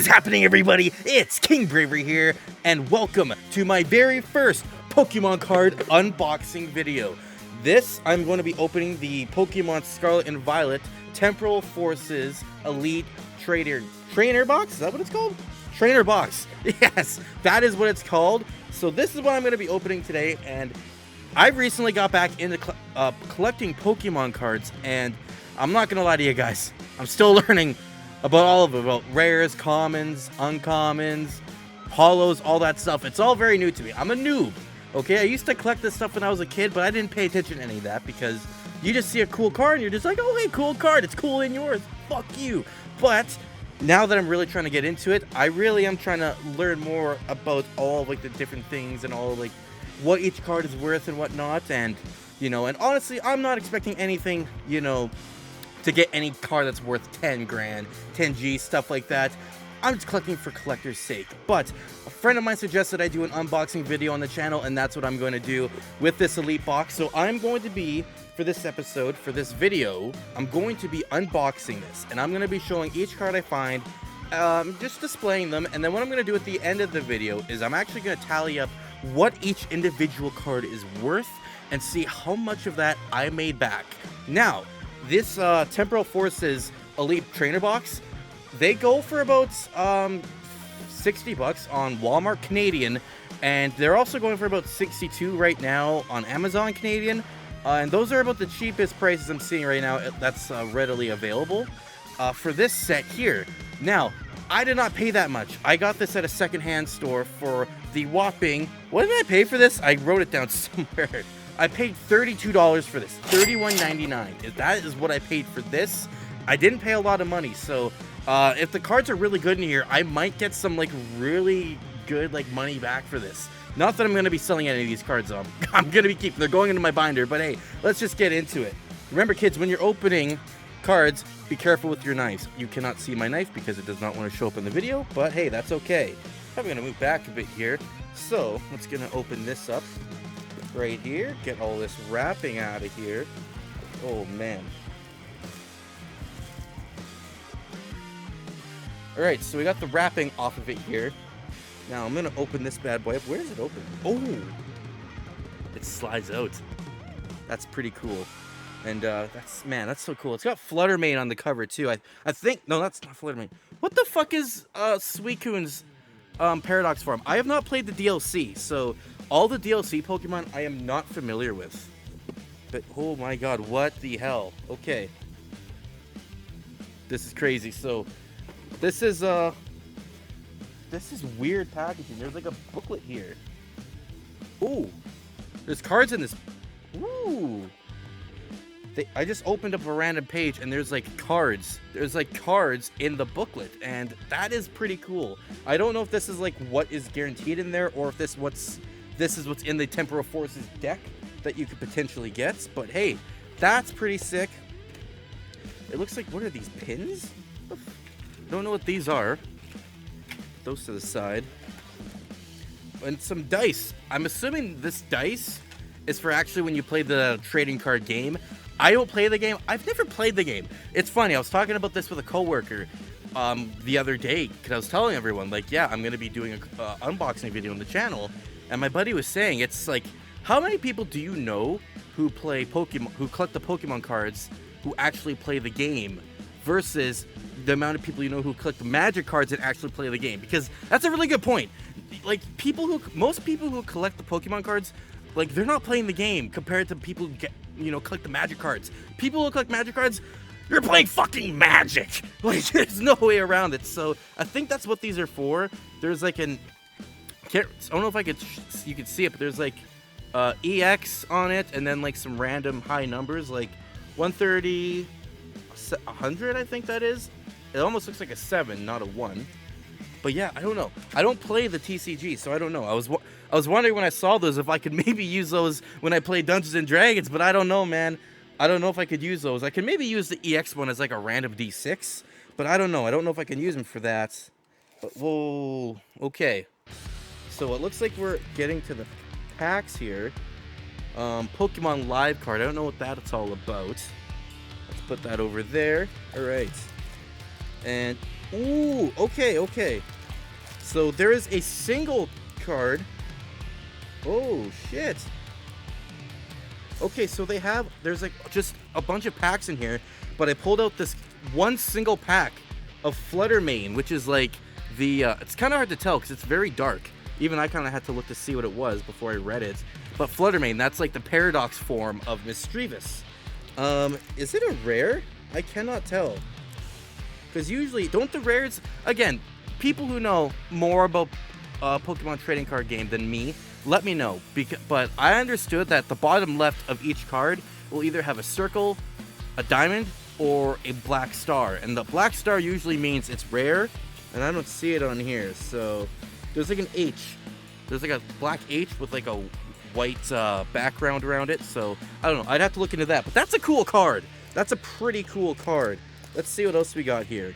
is happening, everybody? It's King Bravery here, and welcome to my very first Pokemon card unboxing video. This, I'm going to be opening the Pokemon Scarlet and Violet Temporal Forces Elite Trainer Box? Is that what it's called? Trainer Box. Yes, that is what it's called. So this is what I'm going to be opening today, and I recently got back into collecting Pokemon cards, and I'm not going to lie to you guys. I'm still learning about all of it, about rares, commons, uncommons, holos, all that stuff. It's all very new to me. I'm a noob, okay? I used to collect this stuff when I was a kid, but I didn't pay attention to any of that because you just see a cool card and you're just like, oh, hey, cool card. It's cool in yours. Fuck you. But now that I'm really trying to get into it, I really am trying to learn more about all like the different things and all like what each card is worth and whatnot. And, you know, and honestly, I'm not expecting anything, you know, to get any card that's worth 10 grand, 10G, stuff like that. I'm just collecting for collector's sake. But a friend of mine suggested I do an unboxing video on the channel, and that's what I'm going to do with this Elite box. So I'm going to be, for this episode, for this video, I'm going to be unboxing this, and I'm going to be showing each card I find, just displaying them, and then what I'm going to do at the end of the video is I'm actually going to tally up what each individual card is worth and see how much of that I made back. Now, this Temporal Forces Elite Trainer Box, they go for about $60 on Walmart Canadian, and they're also going for about $62 right now on Amazon Canadian, and those are about the cheapest prices I'm seeing right now that's readily available for this set here. Now, I did not pay that much. I got this at a secondhand store for the whopping, what did I pay for this? I wrote it down somewhere. I paid $32 for this, $31.99. That is what I paid for this. I didn't pay a lot of money, so if the cards are really good in here, I might get some like really good like money back for this. Not that I'm going to be selling any of these cards up. I'm going to be keeping, they're going into my binder, but hey, let's just get into it. Remember, kids, when you're opening cards, be careful with your knives. You cannot see my knife because it does not want to show up in the video, but hey, that's okay. I'm going to move back a bit here. So let's going to open this up right here, get all this wrapping out of here. Oh man. Alright, so we got the wrapping off of it here. Now I'm gonna open this bad boy up. Where is it open? Oh, it slides out. That's pretty cool. And that's so cool. It's got Fluttermane on the cover too. I think, no, that's not Fluttermane. What the fuck is Suicune's Paradox form? I have not played the DLC, so all the DLC Pokemon I am not familiar with. But oh my god, what the hell? Okay. This is crazy. So this is weird packaging. There's like a booklet here. Ooh. There's cards in this. Ooh. I just opened up a random page and there's like cards. There's like cards in the booklet, and that is pretty cool. I don't know if this is like what is guaranteed in there or if this is what's in the Temporal Forces deck that you could potentially get. But hey, that's pretty sick. It looks like, what are these, pins? Don't know what these are. Those to the side. And some dice. I'm assuming this dice is for actually when you play the trading card game. I don't play the game. I've never played the game. It's funny. I was talking about this with a coworker the other day because I was telling everyone, like, yeah, I'm going to be doing an unboxing video on the channel. And my buddy was saying, it's like, how many people do you know who play Pokemon, who collect the Pokemon cards, who actually play the game, versus the amount of people you know who collect the Magic cards and actually play the game? Because that's a really good point. Like, most people who collect the Pokemon cards, like, they're not playing the game compared to people who collect the Magic cards. People who collect Magic cards, you're playing fucking Magic. Like, there's no way around it. So I think that's what these are for. There's like I don't know if you could see it, but there's like EX on it, and then like some random high numbers, like 130, 100, I think that is. It almost looks like a 7, not a 1. But yeah, I don't know. I don't play the TCG, so I don't know. I was wondering when I saw those if I could maybe use those when I play Dungeons and Dragons, but I don't know, man. I don't know if I could use those. I could maybe use the EX one as like a random D6, but I don't know. I don't know if I can use them for that. But whoa, okay. So it looks like we're getting to the packs here. Pokemon Live card. I don't know what that's all about. Let's put that over there. All right. And Ooh, okay, okay. So there is a single card. Oh, shit. Okay, so there's like just a bunch of packs in here, but I pulled out this one single pack of Fluttermane, which is like it's kind of hard to tell because it's very dark. Even I kind of had to look to see what it was before I read it. But Fluttermane, that's like the paradox form of Misdreavus. Is it a rare? I cannot tell. Because usually, don't the rares, again, people who know more about Pokemon trading card game than me, let me know. But I understood that the bottom left of each card will either have a circle, a diamond, or a black star. And the black star usually means it's rare, and I don't see it on here. So there's like an H. There's like a black H with like a white background around it. So I don't know. I'd have to look into that. But that's a cool card. That's a pretty cool card. Let's see what else we got here.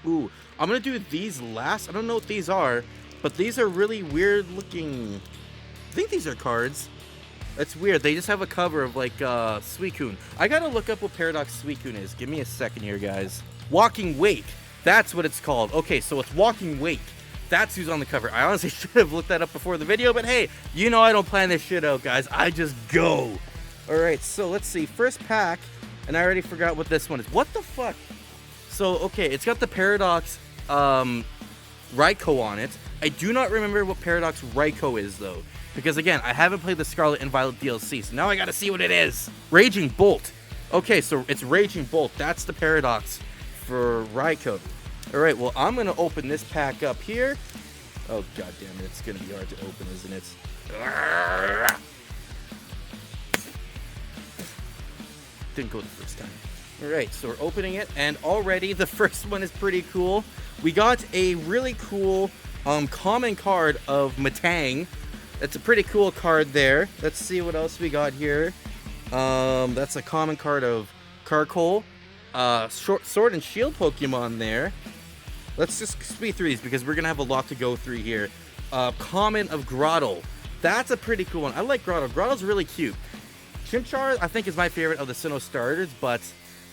Ooh, I'm going to do these last. I don't know what these are, but these are really weird looking. I think these are cards. That's weird. They just have a cover of like Suicune. I got to look up what Paradox Suicune is. Give me a second here, guys. Walking Wake. That's what it's called. Okay, so it's Walking Wake. That's who's on the cover. I honestly should have looked that up before the video, but hey, you know I don't plan this shit out, guys. I just go. All right, so let's see. First pack. And I already forgot what this one is. What the fuck? So, okay, it's got the Paradox Raikou on it. I do not remember what Paradox Raikou is, though. Because, again, I haven't played the Scarlet and Violet DLC, so now I gotta see what it is. Raging Bolt. Okay, so it's Raging Bolt. That's the Paradox for Raikou. Alright, well, I'm gonna open this pack up here. Oh, god damn it. It's gonna be hard to open, isn't it? Didn't go the first time. Alright, so we're opening it, and already the first one is pretty cool. We got a really cool common card of Matang. That's a pretty cool card there. Let's see what else we got here. That's a common card of Carkol. Sword and Shield Pokemon there. Let's just speed through these because we're gonna have a lot to go through here. Common of Grottle. That's a pretty cool one. I like Grottle. Grottle's really cute. Chimchar, I think, is my favorite of the Sinnoh starters, but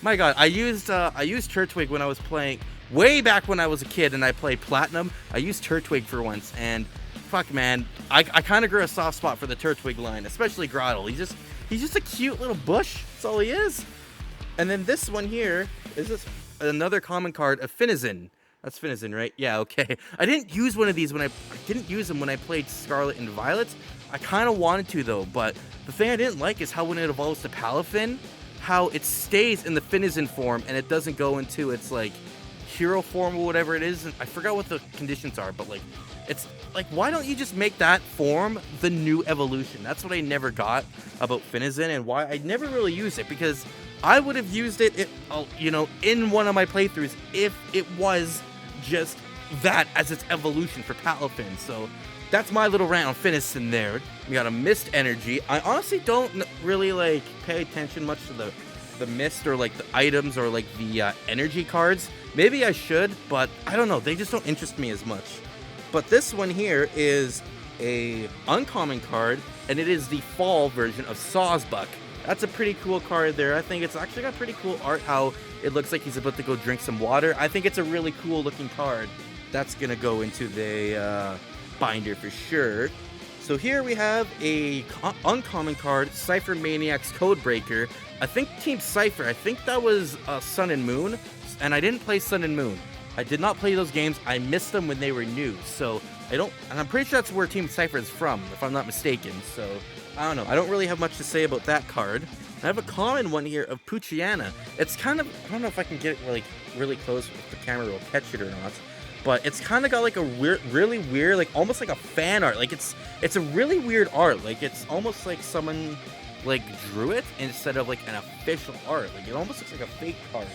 my god, I used Turtwig when I was playing, way back when I was a kid and I played Platinum. I used Turtwig for once, and fuck, man, I kind of grew a soft spot for the Turtwig line, especially Grottle. He's just a cute little bush. That's all he is. And then this one here is just another common card of Finizen. That's Finizen, right? Yeah, okay. I didn't use one of these I didn't use them when I played Scarlet and Violet. I kind of wanted to, though, but the thing I didn't like is how when it evolves to Palafin, how it stays in the Finizen form and it doesn't go into its, like, hero form or whatever it is. And I forgot what the conditions are, but, like, it's, like, why don't you just make that form the new evolution? That's what I never got about Finizen and why I never really used it, because I would have used it, you know, in one of my playthroughs if it was just that as its evolution for Palafin. So that's my little rant on Finizen there. We got a Mist Energy. I honestly don't really like pay attention much to the Mist or like the items or like the energy cards. Maybe I should, but I don't know. They just don't interest me as much. But this one here is a uncommon card, and it is the fall version of Sawsbuck. That's a pretty cool card there. I think it's actually got pretty cool art, how it looks like he's about to go drink some water. I think it's a really cool looking card. That's going to go into the binder for sure. So here we have a uncommon card, Cypher Maniac's Codebreaker. I think Team Cypher, I think that was Sun and Moon, and I didn't play Sun and Moon. I did not play those games. I missed them when they were new, so and I'm pretty sure that's where Team Cypher is from, if I'm not mistaken. So I don't know. I don't really have much to say about that card. I have a common one here of Poochyena. It's kind of, I don't know if I can get it like really close if the camera will catch it or not, but it's kind of got like a weird, really weird, like almost like a fan art. Like it's a really weird art. Like it's almost like someone like drew it instead of like an official art. Like it almost looks like a fake card.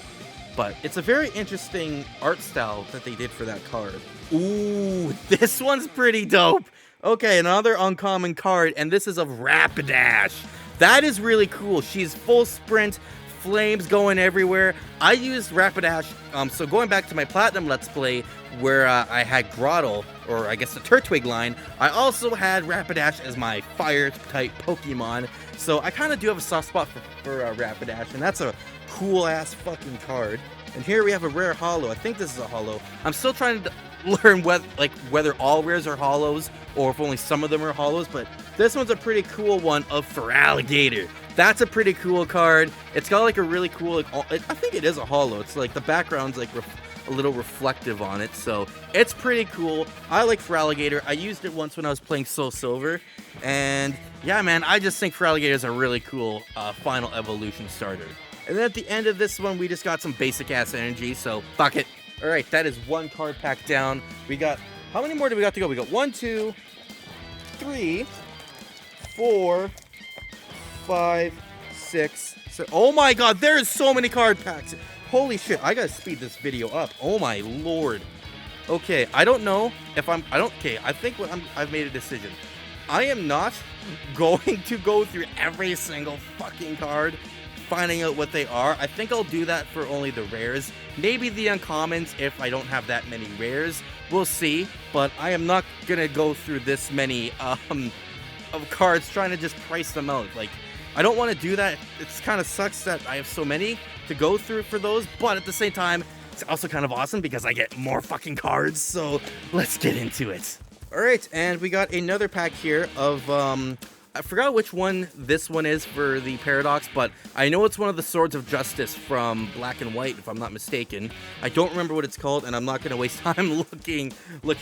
But it's a very interesting art style that they did for that card. Ooh, this one's pretty dope. Okay, another uncommon card, and this is of Rapidash. That is really cool. She's full sprint, flames going everywhere. I used Rapidash, so going back to my Platinum Let's Play, where I had Grottle, or I guess the Turtwig line, I also had Rapidash as my fire-type Pokemon. So I kind of do have a soft spot for Rapidash, and that's a cool-ass fucking card. And here we have a rare holo. I think this is a holo. I'm still trying to learn whether all rares are holos or if only some of them are holos, but this one's a pretty cool one of Feraligatr. That's a pretty cool card. It's got like a really cool, I think it is a holo. It's like the background's like a little reflective on it, so it's pretty cool. I like Feraligatr. I used it once when I was playing Soul Silver, and yeah, man, I just think Feraligatr is a really cool final evolution starter. And then at the end of this one, we just got some basic ass energy, so fuck it. All right, that is one card pack down. We got, how many more do we got to go? We got 1, 2, 3, 4, 5, 6, 7. Oh my god, there's so many card packs. Holy shit, I gotta speed this video up. Oh my lord. Okay, I don't know if okay, I think I've made a decision. I am not going to go through every single fucking card, finding out what they are. I think I'll do that for only the rares. Maybe the uncommons if I don't have that many rares. We'll see, but I am not gonna go through this many of cards trying to just price them out. Like, I don't want to do that. It's kind of sucks that I have so many to go through for those, but at the same time, it's also kind of awesome because I get more fucking cards, so let's get into it. Alright, and we got another pack here of, I forgot which one this one is for the Paradox, but I know it's one of the Swords of Justice from Black and White, if I'm not mistaken. I don't remember what it's called, and I'm not going to waste time looking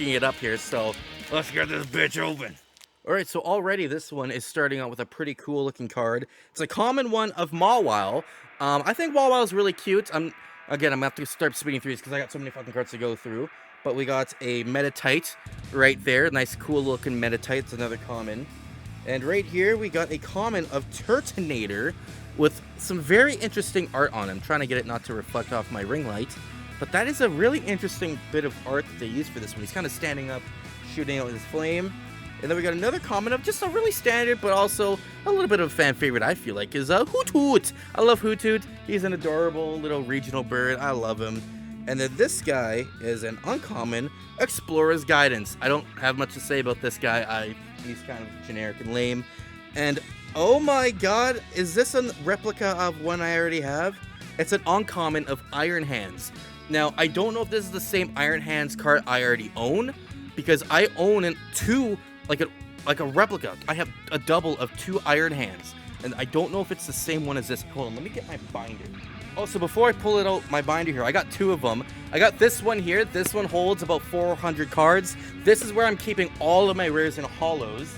it up here, so let's get this bitch open. Alright, so already this one is starting out with a pretty cool looking card. It's a common one of Mawile. I think Mawile is really cute. I'm gonna have to start speeding through these because I got so many fucking cards to go through. But we got a Metatite right there. Nice cool looking Metatite. It's another common. And right here we got a common of Turtonator with some very interesting art on him. I'm trying to get it not to reflect off my ring light. But that is a really interesting bit of art that they used for this one. He's kind of standing up, shooting out his flame. And then we got another common of just a really standard, but also a little bit of a fan favorite, I feel like, is Hoot Hoot. I love Hoot Hoot. He's an adorable little regional bird. I love him. And then this guy is an uncommon Explorer's Guidance. I don't have much to say about this guy. He's kind of generic and lame. And oh my god, is this a replica of one I already have? It's an uncommon of Iron Hands. Now, I don't know if this is the same Iron Hands card I already own, because I own two, like a replica. I have a double of 2 Iron Hands, and I don't know if it's the same one as this. Hold on, let me get my binder. Oh, so before I pull it out, my binder here, I got 2 of them. I got this one here. This one holds about 400 cards. This is where I'm keeping all of my rares and holos.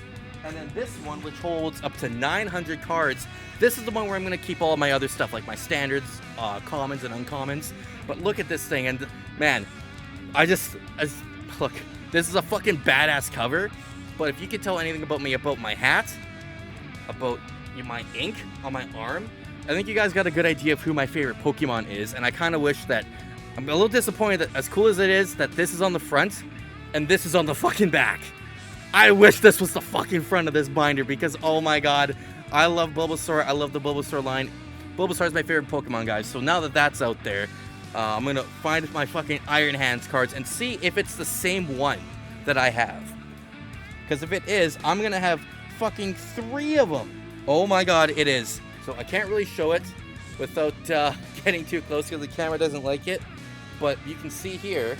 And then this one, which holds up to 900 cards, this is the one where I'm going to keep all my other stuff, like my standards, commons, and uncommons. But look at this thing, and man, look, this is a fucking badass cover. But if you could tell anything about me, about my hat, about my ink on my arm, I think you guys got a good idea of who my favorite Pokemon is. And I kind of wish that, I'm a little disappointed that as cool as it is, that this is on the front and this is on the fucking back. I wish this was the fucking front of this binder because, oh my god, I love Bulbasaur. I love the Bulbasaur line. Bulbasaur is my favorite Pokemon, guys. So now that that's out there, I'm going to find my fucking Iron Hands cards and see if it's the same one that I have. Because if it is, I'm going to have fucking 3 of them. Oh my god, it is. So I can't really show it without getting too close because the camera doesn't like it. But you can see here,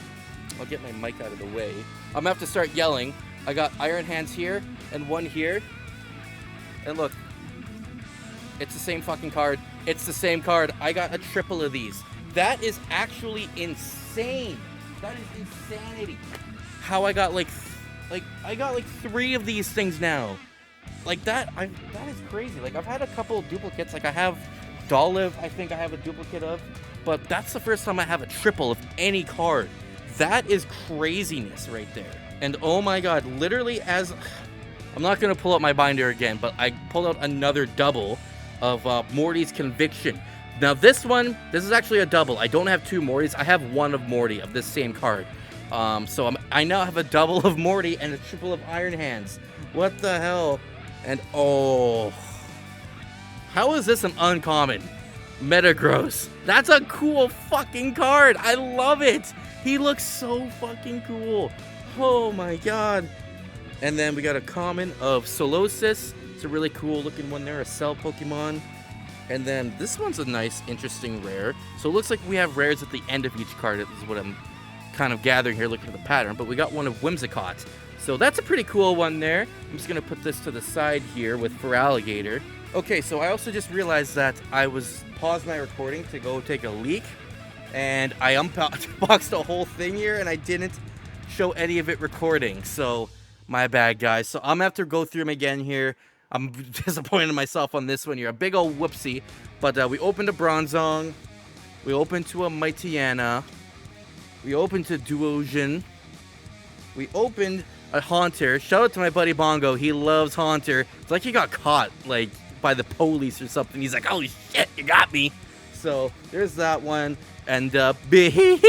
I'll get my mic out of the way. I'm going to have to start yelling. I got Iron Hands here and one here. And look, it's the same fucking card. It's the same card. I got a triple of these. That is actually insane. That is insanity. How I got I got 3 of these things now. Like that is crazy. Like I've had a couple of duplicates. Like I have Dolive, I think I have a duplicate of, but that's the first time I have a triple of any card. That is craziness right there. And oh my god, literally I'm not gonna pull out my binder again, but I pulled out another double of Morty's Conviction. Now this is actually a double. I don't have 2 Mortys. I have 1 of Morty of this same card. So I now have a double of Morty and a triple of Iron Hands. What the hell? And oh, how is this an uncommon? Metagross. That's a cool fucking card. I love it. He looks so fucking cool. Oh my god. And then we got a common of Solosis. It's a really cool looking one there, a Cell Pokemon. And then this one's a nice, interesting rare. So it looks like we have rares at the end of each card. This is what I'm kind of gathering here, looking at the pattern. But we got one of Whimsicott. So that's a pretty cool one there. I'm just going to put this to the side here with Feraligatr. Okay, so I also just realized that I paused my recording to go take a leak. And I unboxed the whole thing here, and I didn't show any of it recording. So my bad, guys. So I'm going to have to go through them again here. I'm disappointed in myself on this one here. A big old whoopsie. But we opened a Bronzong. We opened to a Mightyena. We opened to Duosion. We opened a Haunter. Shout out to my buddy Bongo. He loves Haunter. It's like he got caught, like, by the police or something. He's like, holy shit, you got me. So there's that one. And Bim.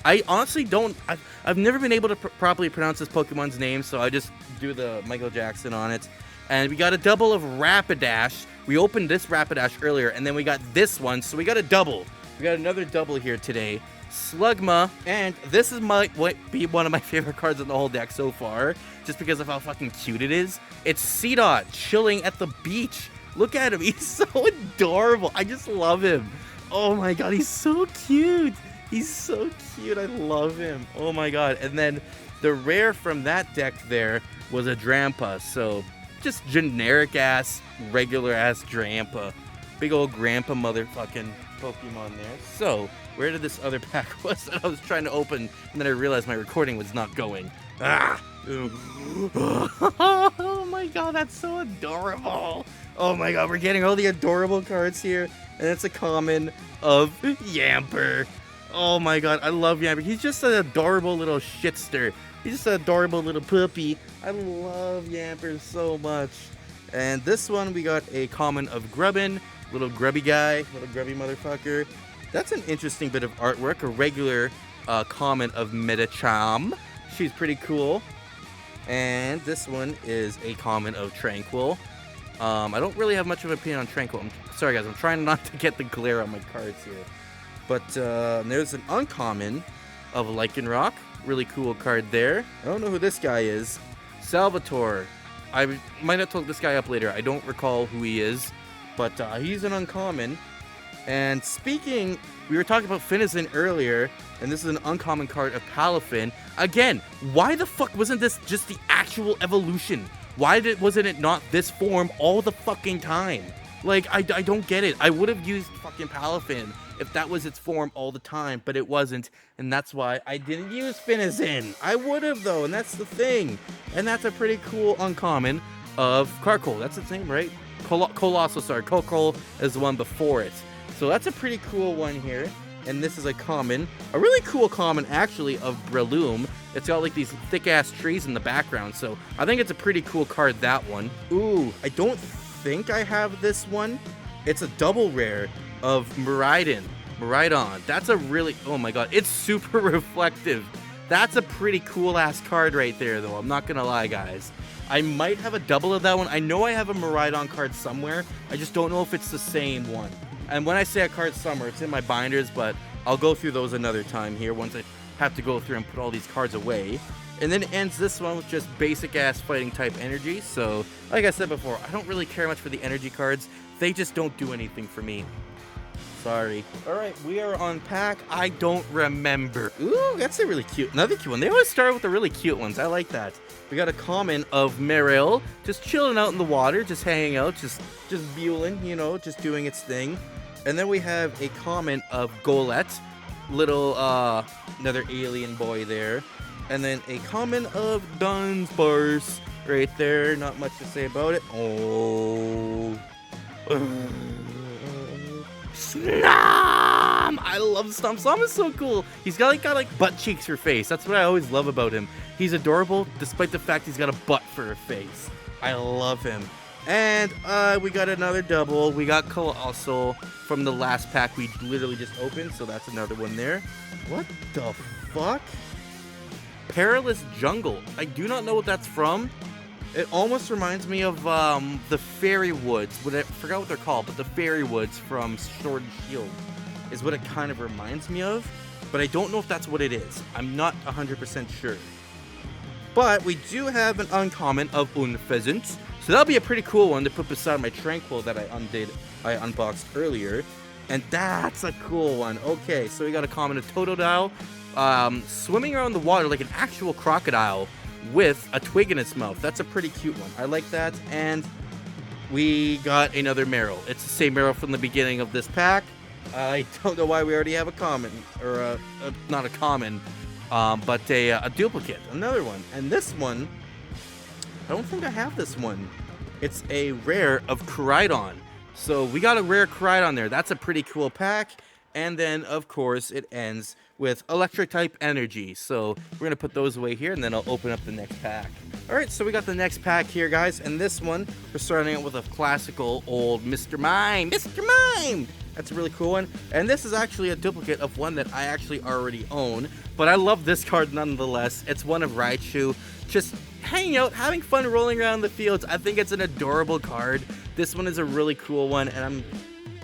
I honestly don't. I've never been able to properly pronounce this Pokemon's name, so I just do the Michael Jackson on it. And we got a double of Rapidash. We opened this Rapidash earlier, and then we got this one, so we got a double. We got another double here today. Slugma, and this might be one of my favorite cards in the whole deck so far, just because of how fucking cute it is. It's C-Dot chilling at the beach. Look at him. He's so adorable. I just love him. Oh my god, he's so cute. He's so cute. I love him. Oh my god. And then the rare from that deck there was a Drampa, so just generic ass, regular ass Drampa. Big old grandpa motherfucking Pokemon there. So, where did this other pack was that I was trying to open, and then I realized my recording was not going. Ah! Oh my god, that's so adorable. Oh my god, we're getting all the adorable cards here, and it's a common of Yamper. Oh my god, I love Yamper. He's just an adorable little shitster. He's just an adorable little puppy. I love Yamper so much. And this one, we got a common of Grubbin. Little grubby guy, little grubby motherfucker. That's an interesting bit of artwork. A regular common of Metacham. She's pretty cool. And this one is a common of Tranquil. I don't really have much of an opinion on Tranquil. I'm sorry, guys. I'm trying not to get the glare on my cards here. But there's an uncommon of Lycanroc. Really cool card there. I don't know who this guy is. Salvatore. I might have to look this guy up later. I don't recall who he is. But he's an uncommon. And speaking, we were talking about Finizen earlier, and this is an uncommon card of Palafin. Again, why the fuck wasn't this just the actual evolution? Why wasn't it not this form all the fucking time? Like, I don't get it. I would have used fucking Palafin if that was its form all the time, but it wasn't, and that's why I didn't use Finizen. I would have, though, and that's the thing. And that's a pretty cool uncommon of Carkol. That's its name, right? Colossal, sorry. Carkol is the one before it. So that's a pretty cool one here. And this is a common. A really cool common, actually, of Breloom. It's got, like, these thick-ass trees in the background. So I think it's a pretty cool card, that one. Ooh, I don't think I have this one. It's a double rare of Miraidon. That's a really... Oh, my God. It's super reflective. That's a pretty cool-ass card right there, though. I'm not going to lie, guys. I might have a double of that one. I know I have a Miraidon card somewhere. I just don't know if it's the same one. And when I say a card somewhere, it's in my binders, but I'll go through those another time here once I have to go through and put all these cards away. And then it ends this one with just basic-ass fighting type energy. So, like I said before, I don't really care much for the energy cards. They just don't do anything for me. Sorry. Alright, we are on pack. I don't remember. Ooh, that's a really cute, another cute one. They always start with the really cute ones. I like that. We got a common of Marill, just chilling out in the water, just hanging out, just buelling, you know, just doing its thing. And then we have a common of Golett, little, another alien boy there. And then a common of Dunsparce right there. Not much to say about it. Oh. Snom! I love Snom. Snom is so cool. He's got like butt cheeks for face. That's what I always love about him. He's adorable despite the fact he's got a butt for a face. I love him. And we got another double. We got Colossal from the last pack we literally just opened, so that's another one there. What the fuck? Perilous Jungle. I do not know what that's from. It almost reminds me of the Fairy Woods. I forgot what they're called, but the Fairy Woods from Sword and Shield is what it kind of reminds me of. But I don't know if that's what it is. I'm not 100% sure. But we do have an uncommon of Unpheasant. So that'll be a pretty cool one to put beside my Tranquil that I unboxed earlier. And that's a cool one. Okay, so we got a common, a Totodile, swimming around the water like an actual crocodile with a twig in its mouth. That's a pretty cute one. I like that. And we got another Meryl. It's the same Meryl from the beginning of this pack. I don't know why we already have a common, or not a common, but a duplicate. Another one. And this one, I don't think I have this one. It's a rare of Koraidon. So we got a rare Koraidon there. That's a pretty cool pack. And then, of course, it ends with Electric-type Energy. So we're going to put those away here, and then I'll open up the next pack. All right, so we got the next pack here, guys. And this one, we're starting out with a classical old Mr. Mime. Mr. Mime! That's a really cool one. And this is actually a duplicate of one that I actually already own. But I love this card nonetheless. It's one of Raichu. Just hanging out, having fun rolling around the fields. I think it's an adorable card. This one is a really cool one, and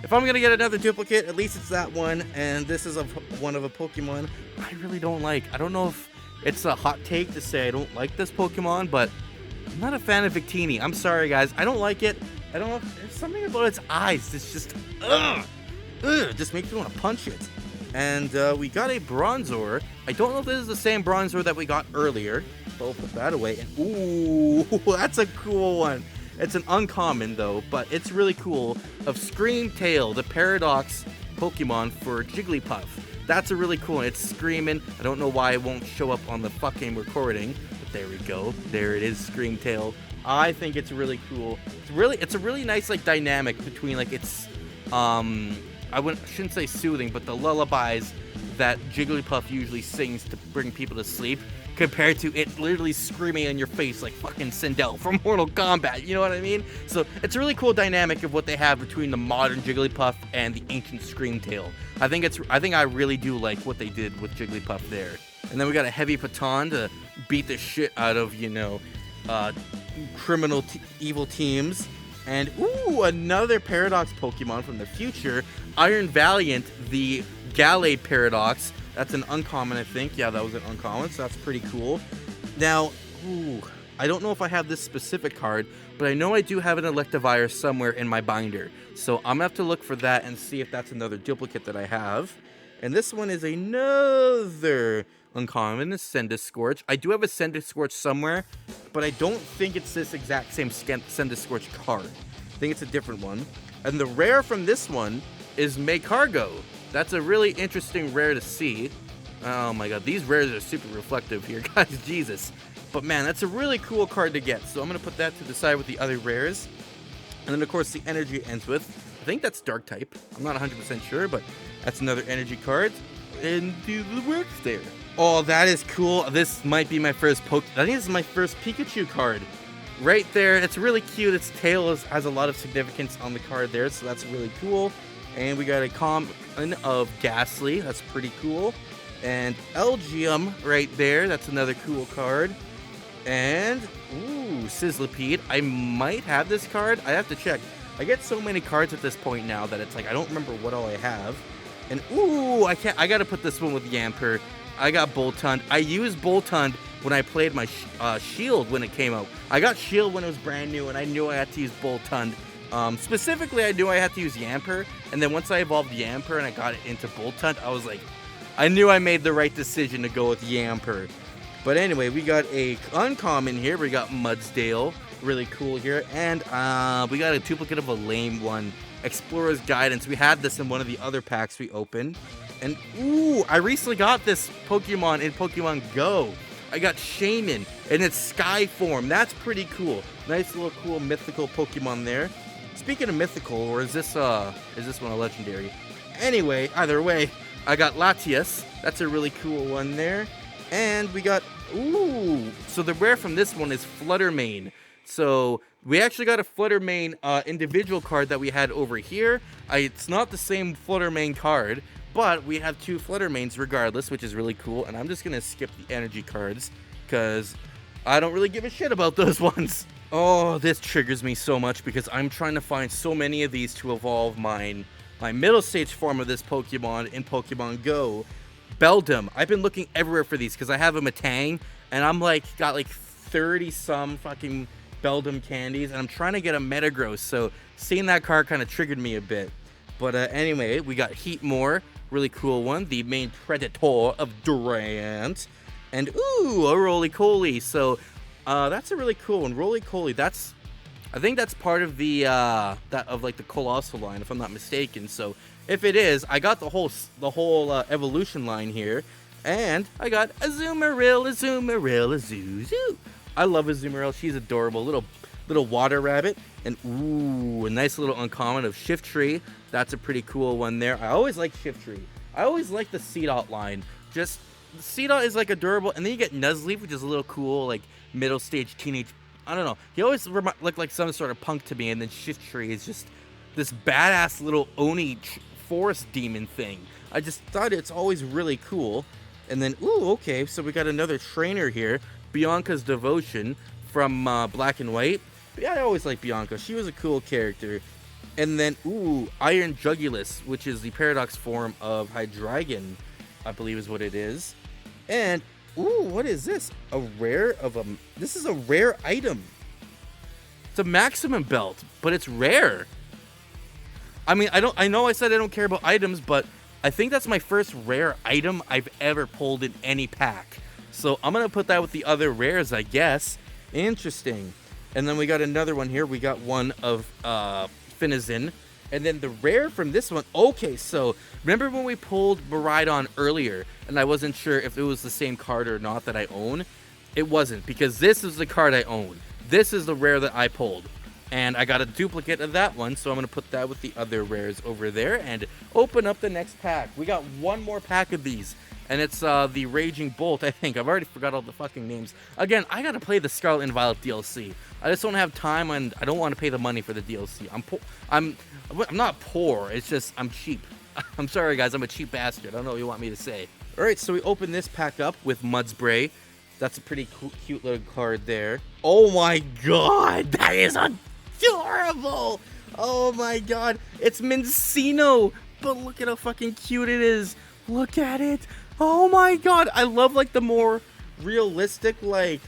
if I'm gonna get another duplicate, at least it's that one. And this is one of a Pokemon I really don't like. I don't know if it's a hot take to say I don't like this Pokemon, but I'm not a fan of Victini. I'm sorry, guys. I don't like it. I don't know. There's something about its eyes that's just just makes me want to punch it. And we got a Bronzor. I don't know if this is the same Bronzor that we got earlier. So I'll put that away. And ooh, that's a cool one. It's an uncommon, though, but it's really cool. Of Screamtail, the Paradox Pokemon for Jigglypuff. That's a really cool one. It's screaming. I don't know why it won't show up on the fucking recording, but there we go. There it is, Screamtail. I think it's really cool. It's a really nice, like, dynamic between, like, it's, shouldn't say soothing, but the lullabies that Jigglypuff usually sings to bring people to sleep, compared to it literally screaming in your face like fucking Sindel from Mortal Kombat, you know what I mean? So it's a really cool dynamic of what they have between the modern Jigglypuff and the ancient Screamtail. I think I really do like what they did with Jigglypuff there. And then we got a Heavy Baton to beat the shit out of, you know, criminal evil teams. And ooh, another Paradox Pokemon from the future, Iron Valiant, the Gallade Paradox. That's an uncommon, I think. Yeah, that was an uncommon, so that's pretty cool. Now, ooh, I don't know if I have this specific card, but I know I do have an Electivire somewhere in my binder. So I'm going to have to look for that and see if that's another duplicate that I have. And this one is another uncommon, Sendiscorch. I do have a Sendiscorch somewhere, but I don't think it's this exact same Sendiscorch card. I think it's a different one. And the rare from this one is Maycargo. That's a really interesting rare to see. Oh my god, these rares are super reflective here, guys, Jesus. But man, that's a really cool card to get. So I'm going to put that to the side with the other rares. And then, of course, the energy ends with, I think that's Dark type. I'm not 100% sure, but that's another energy card. And do the works there. Oh, that is cool. This might be my first I think this is my first Pikachu card. Right there. It's really cute. Its tail has a lot of significance on the card there, so that's really cool. And we got a common of Ghastly. That's pretty cool. And Elgium right there. That's another cool card. And, ooh, Sizzlipede. I might have this card. I have to check. I get so many cards at this point now that it's like I don't remember what all I have. And, ooh, I got to put this one with Yamper. I got Boltund. I used Boltund when I played my Shield when it came out. I got Shield when it was brand new, and I knew I had to use Boltund. Specifically, I knew I had to use Yamper, and then once I evolved Yamper and I got it into Boltund, I was like, I knew I made the right decision to go with Yamper. But anyway, we got a uncommon here. We got Mudsdale, really cool here, and we got a duplicate of a lame one, Explorer's Guidance. We had this in one of the other packs we opened, and ooh, I recently got this Pokemon in Pokemon Go. I got Shaman in its Sky form. That's pretty cool. Nice little cool mythical Pokemon there. Speaking of mythical, or is this one a legendary? Anyway, either way, I got Latias. That's a really cool one there. And we got, ooh, so the rare from this one is Fluttermane. So we actually got a Fluttermane individual card that we had over here. It's not the same Fluttermane card, but we have two Fluttermanes regardless, which is really cool. And I'm just going to skip the energy cards because I don't really give a shit about those ones. Oh, this triggers me so much because I'm trying to find so many of these to evolve my middle stage form of this Pokemon in Pokemon Go. Beldum. I've been looking everywhere for these because I have a Metang, and I'm like, got like 30 some fucking Beldum candies, and I'm trying to get a Metagross, so seeing that card kind of triggered me a bit. But anyway, we got Heatmore, really cool one, the main Predator of Durant, and ooh, a Roly-Coly. So that's a really cool one. Roly-Coly, I think that's part of the like the Colossal line, if I'm not mistaken. So if it is, I got the whole evolution line here, and I got Azumarill, a Zuzu. I love Azumarill. She's adorable, little water rabbit, and ooh, a nice little uncommon of Shiftry. That's a pretty cool one there. I always like Shiftry. I always like the Seedot line. Just Seedot is like adorable, and then you get Nuzleaf, which is a little cool, like middle stage teenage. I don't know. He always looked like some sort of punk to me, and then Shiftry is just this badass little Oni forest demon thing. I just thought it's always really cool. And then, ooh, okay, so we got another trainer here, Bianca's Devotion from Black and White. Yeah, I always liked Bianca. She was a cool character. And then, ooh, Iron Jugulus, which is the paradox form of Hydreigon, I believe is what it is. And, ooh, what is this? This is a rare item. It's a Maximum Belt, but it's rare. I mean, I know I said I don't care about items, but I think that's my first rare item I've ever pulled in any pack. So I'm going to put that with the other rares, I guess. Interesting. And then we got another one here. We got one of Finazin. And then the rare from this one. Okay, so remember when we pulled Miraidon earlier, and I wasn't sure if it was the same card or not that I own? It wasn't, because this is the card I own. This is the rare that I pulled. And I got a duplicate of that one, so I'm going to put that with the other rares over there and open up the next pack. We got one more pack of these, and it's the Raging Bolt, I think. I've already forgot all the fucking names. Again, I got to play the Scarlet and Violet DLC. I just don't have time, and I don't want to pay the money for the DLC. I'm not poor, it's just I'm cheap. I'm sorry, guys, I'm a cheap bastard. I don't know what you want me to say. All right, so we open this pack up with Mudspray. That's a pretty cute little card there. Oh my god, that is adorable! Oh my god, it's Mincino, but look at how fucking cute it is. Look at it. Oh my god, I love like the more realistic, like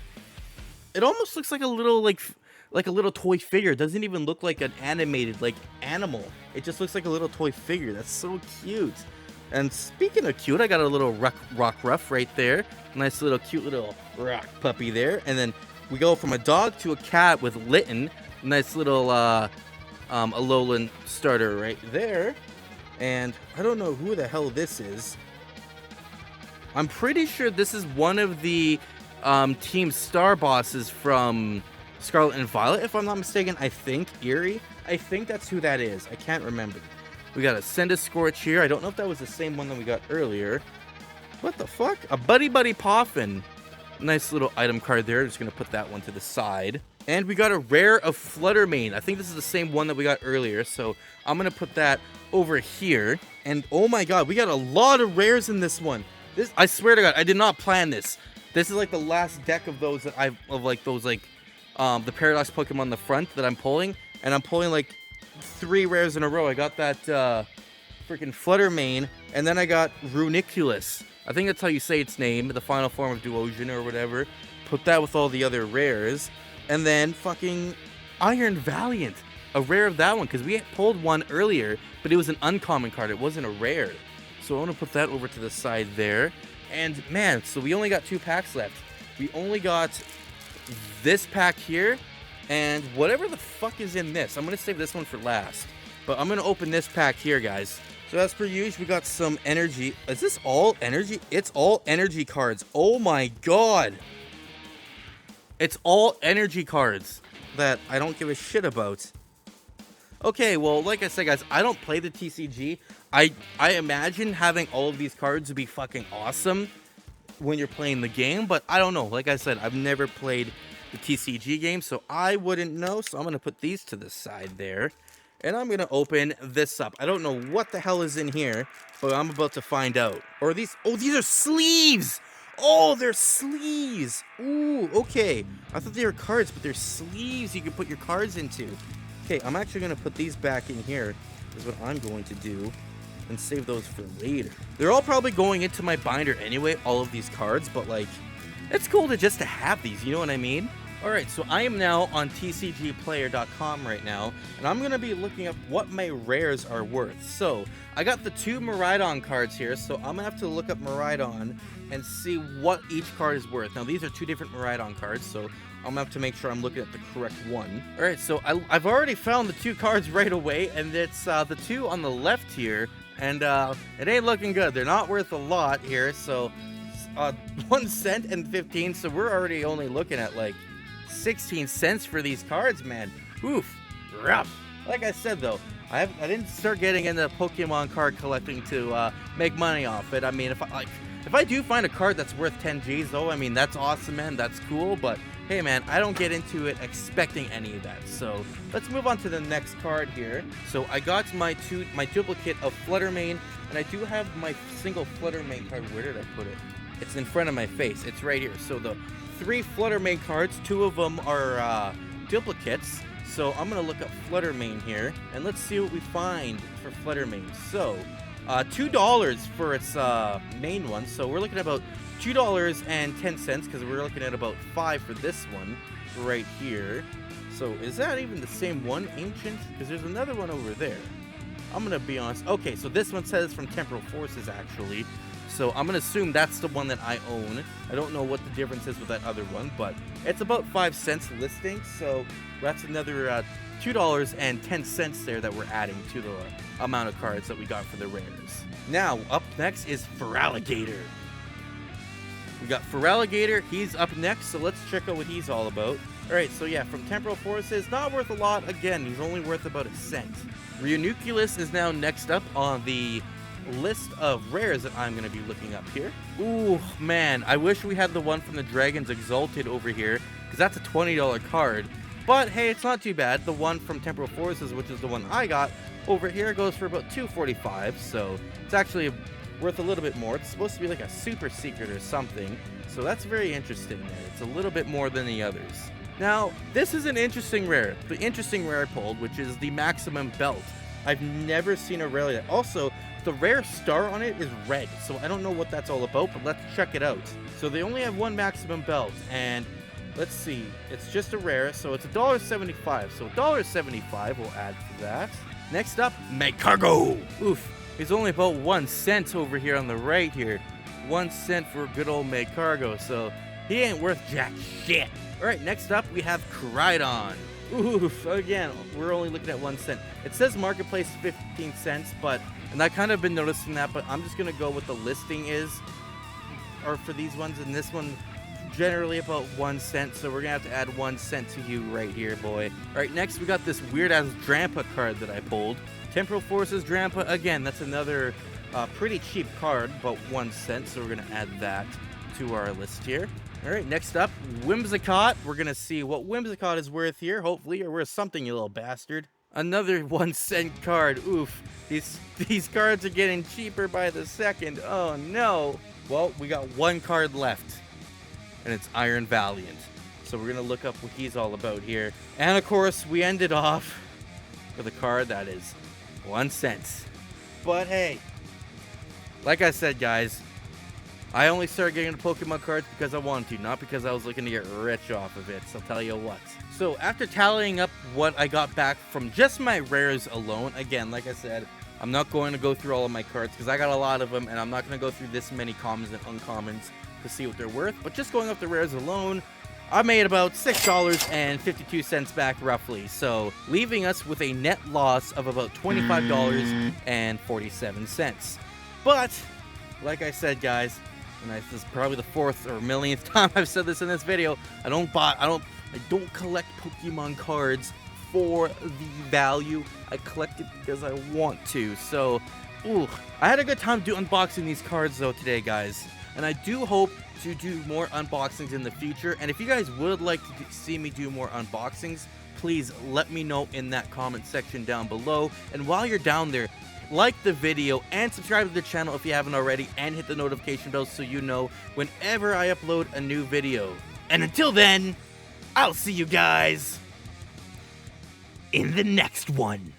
it almost looks like a little like a little toy figure. It doesn't even look like an animated like animal. It just looks like a little toy figure. That's so cute. And speaking of cute, I got a little Rockruff right there. Nice little cute little rock puppy there. And then we go from a dog to a cat with Litten. Nice little Alolan starter right there. And I don't know who the hell this is. I'm pretty sure this is one of the Team Star bosses from Scarlet and Violet, if I'm not mistaken. I think Eerie. I think that's who that is. I can't remember. We got a Sendascorch here. I don't know if that was the same one that we got earlier. What the fuck? A Buddy Poffin. Nice little item card there. Just going to put that one to the side. And we got a rare of Fluttermane. I think this is the same one that we got earlier. So I'm going to put that over here. And oh my god, we got a lot of rares in this one. I swear to god, I did not plan this. This is like the last deck of those that the Paradox Pokemon on the front that I'm pulling. And I'm pulling like 3 rares in a row. I got that freaking Fluttermane, and then I got Runiculus. I think that's how you say its name, the final form of Duosion or whatever. Put that with all the other rares. And then fucking Iron Valiant, a rare of that one, because we had pulled one earlier, but it was an uncommon card. It wasn't a rare. So I want to put that over to the side there. And man, so we only got 2 packs left. We only got this pack here, and whatever the fuck is in this. I'm going to save this one for last. But I'm going to open this pack here, guys. So as per usual, we got some energy. Is this all energy? It's all energy cards. Oh my god. It's all energy cards that I don't give a shit about. Okay, well, like I said, guys, I don't play the TCG. I imagine having all of these cards would be fucking awesome when you're playing the game, but I don't know. Like I said, I've never played the TCG game, so I wouldn't know. So I'm going to put these to the side there, and I'm going to open this up. I don't know what the hell is in here, but I'm about to find out. Or these, oh, these are sleeves! Oh, they're sleeves! Ooh, okay. I thought they were cards, but they're sleeves you can put your cards into. Okay, I'm actually going to put these back in here, is what I'm going to do, and save those for later. They're all probably going into my binder anyway, all of these cards, but like, it's cool to just to have these, you know what I mean? Alright, so I am now on tcgplayer.com right now, and I'm going to be looking up what my rares are worth. So, I got the 2 Miraidon cards here, so I'm going to have to look up Miraidon and see what each card is worth. Now, these are 2 different Miraidon cards, so I'm going to have to make sure I'm looking at the correct one. Alright, so I've already found the 2 cards right away, and it's the 2 on the left here, and it ain't looking good. They're not worth a lot here, so 1 cent and 15, so we're already only looking at like 16 cents for these cards, man. Oof, rough. Like I said though, I didn't start getting into Pokemon card collecting to make money off it. I mean, if I do find a card that's worth 10 G's though, I mean, that's awesome, man. That's cool, but hey man, I don't get into it expecting any of that. So let's move on to the next card here. So I got my duplicate of Fluttermane, and I do have my single Fluttermane card. Where did I put it? It's in front of my face. It's right here. So the 3 Fluttermane cards, 2 of them are duplicates. So I'm gonna look up Fluttermane here, and let's see what we find for Fluttermane. So $2 for its main one. So we're looking at about $2.10 because we're looking at about 5 for this one right here. So is that even the same one, Ancient? Because there's another one over there. I'm gonna be honest. Okay, so this one says from Temporal Forces actually. So I'm gonna assume that's the one that I own. I don't know what the difference is with that other one, but it's about 5 cents listing. So that's another $2.10 there that we're adding to the amount of cards that we got for the rares. Now up next is Feraligatr. We got Feraligatr, he's up next, so let's check out what he's all about. Alright, so yeah, from Temporal Forces, not worth a lot. Again, he's only worth about 1 cent. Reuniclus is now next up on the list of rares that I'm going to be looking up here. Ooh, man, I wish we had the one from the Dragons Exalted over here, because that's a $20 card. But hey, it's not too bad. The one from Temporal Forces, which is the one I got, over here goes for about $2.45, so it's actually worth a little bit more. It's supposed to be like a super secret or something, so that's very interesting there. It's a little bit more than the others. Now, this is an interesting rare. The interesting rare I pulled, which is the Maximum Belt. I've never seen a rare like that. Also, the rare star on it is red, so I don't know what that's all about, but let's check it out. So they only have 1 Maximum Belt, and let's see, it's just a rare, so it's $1.75. So $1.75 we'll add to that. Next up, Magcargo. Oof, he's only about 1 cent over here on the right here. 1 cent for good old Magcargo, so he ain't worth jack shit. Alright, next up we have Koraidon. Oof, again, we're only looking at 1 cent. It says marketplace 15 cents, and I kind of been noticing that, but I'm just gonna go with the listing is, or for these ones, and this one generally about 1 cent, so we're gonna have to add 1 cent to you right here, boy. Alright, next we got this weird ass Drampa card that I pulled. Temporal Forces Drampa, again, that's another pretty cheap card, about 1 cent, so we're gonna add that to our list here. Alright, next up, Whimsicott. We're gonna see what Whimsicott is worth here. Hopefully you're worth something, you little bastard. Another 1 cent card. Oof. These cards are getting cheaper by the second. Oh no. Well, we got 1 card left, and it's Iron Valiant. So we're gonna look up what he's all about here. And of course, we ended off with a card that is 1 cent. But hey, like I said, guys, I only started getting into Pokemon cards because I wanted to, not because I was looking to get rich off of it, so I'll tell you what. So after tallying up what I got back from just my rares alone, again, like I said, I'm not going to go through all of my cards because I got a lot of them, and I'm not going to go through this many commons and uncommons to see what they're worth, but just going off the rares alone, I made about $6.52 back roughly, so leaving us with a net loss of about $25.47. But, like I said, guys, and this is probably the 4th or millionth time I've said this in this video, I don't collect Pokemon cards for the value. I collect it because I want to. So, I had a good time unboxing these cards though today, guys. And I do hope to do more unboxings in the future. And if you guys would like to see me do more unboxings, please let me know in that comment section down below. And while you're down there, like the video and subscribe to the channel if you haven't already, and hit the notification bell so you know whenever I upload a new video. And until then, I'll see you guys in the next one.